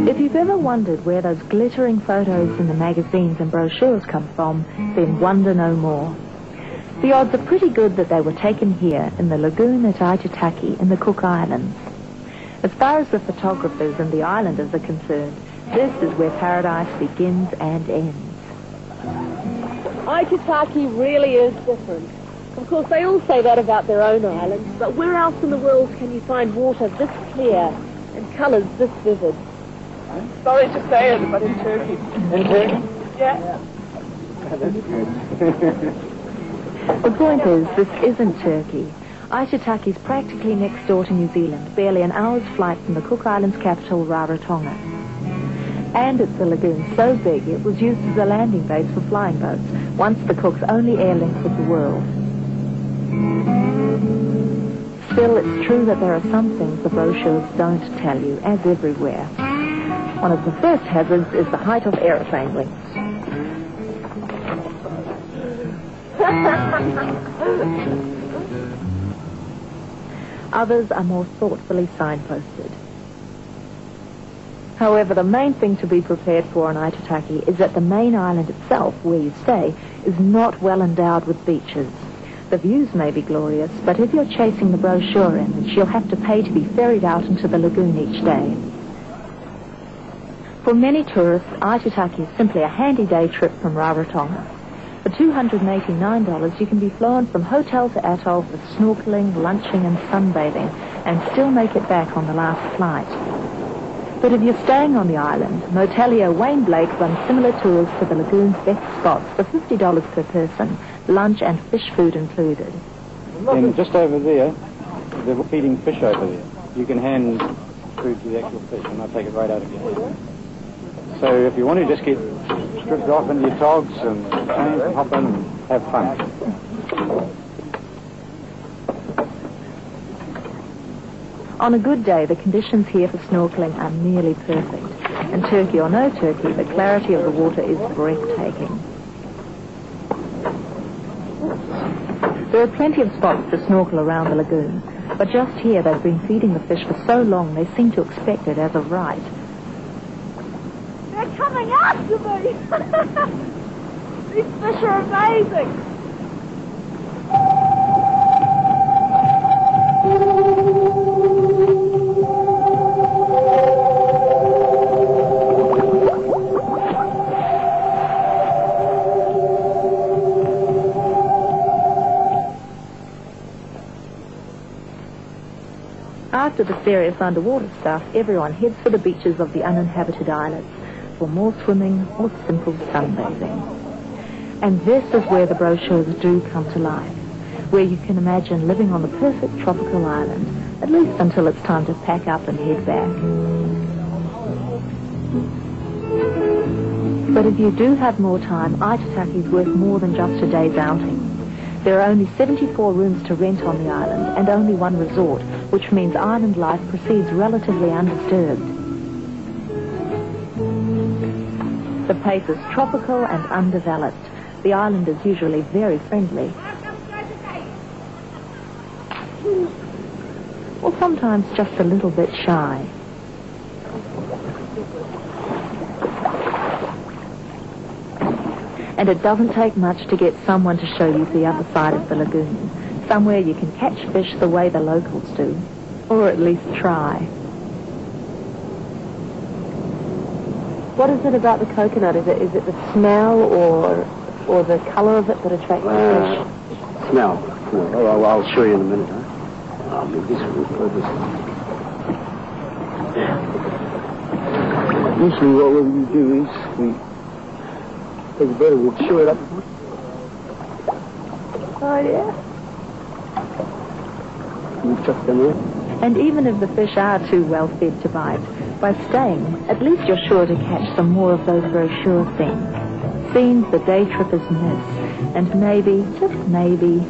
If you've ever wondered where those glittering photos in the magazines and brochures come from, then wonder no more. The odds are pretty good that they were taken here in the lagoon at Aitutaki in the Cook Islands. As far as the photographers and the islanders are concerned, this is where paradise begins and ends. Aitutaki really is different. Of course, they all say that about their own islands, but where else in the world can you find water this clear and colours this vivid? Sorry to say it, but in Turkey. In Turkey? Yeah. That's good. The point is, this isn't Turkey. Aitutaki is practically next door to New Zealand, barely an hour's flight from the Cook Islands capital, Rarotonga. And it's a lagoon so big it was used as a landing base for flying boats, once the Cook's only air link with the world. Still, it's true that there are some things the brochures don't tell you, as everywhere. One of the first hazards is the height of aeroplane wings. Others are more thoughtfully signposted. However, the main thing to be prepared for on Aitutaki is that the main island itself, where you stay, is not well endowed with beaches. The views may be glorious, but if you're chasing the brochure image, you'll have to pay to be ferried out into the lagoon each day. For many tourists, Aitutaki is simply a handy day trip from Rarotonga. For $289, you can be flown from hotel to atoll for snorkeling, lunching and sunbathing, and still make it back on the last flight. But if you're staying on the island, motelier Wayne Blake runs similar tours to the lagoon's best spots for $50 per person, lunch and fish food included. And just over there, they're feeding fish over there. You can hand food to the actual fish and they'll take it right out again. So if you want to just get stripped off into your togs and change and hop in and have fun. On a good day, the conditions here for snorkeling are nearly perfect. And Turkey or no Turkey, the clarity of the water is breathtaking. There are plenty of spots to snorkel around the lagoon, but just here they've been feeding the fish for so long they seem to expect it as a right. They're coming after me! These fish are amazing! After the serious underwater stuff, everyone heads for the beaches of the uninhabited islets for more swimming or simple sunbathing. And this is where the brochures do come to life, where you can imagine living on the perfect tropical island, at least until it's time to pack up and head back. But if you do have more time, Aitutaki is worth more than just a day's outing. There are only 74 rooms to rent on the island and only one resort, which means island life proceeds relatively undisturbed. The place is tropical and undeveloped. The island is usually very friendly. Or sometimes just a little bit shy. And it doesn't take much to get someone to show you the other side of the lagoon, somewhere you can catch fish the way the locals do, or at least try. What is it about the coconut? Is it the smell or the colour of it that attracts the fish? Smell. Oh, I'll show you in a minute, huh? I'll move this one further. Usually what we do is we take a bit and we'll chew it up. Oh, yeah. We chuck them in. And even if the fish are too well fed to bite, by staying, at least you're sure to catch some more of those brochure things. Scenes the day trippers miss, and maybe, just maybe,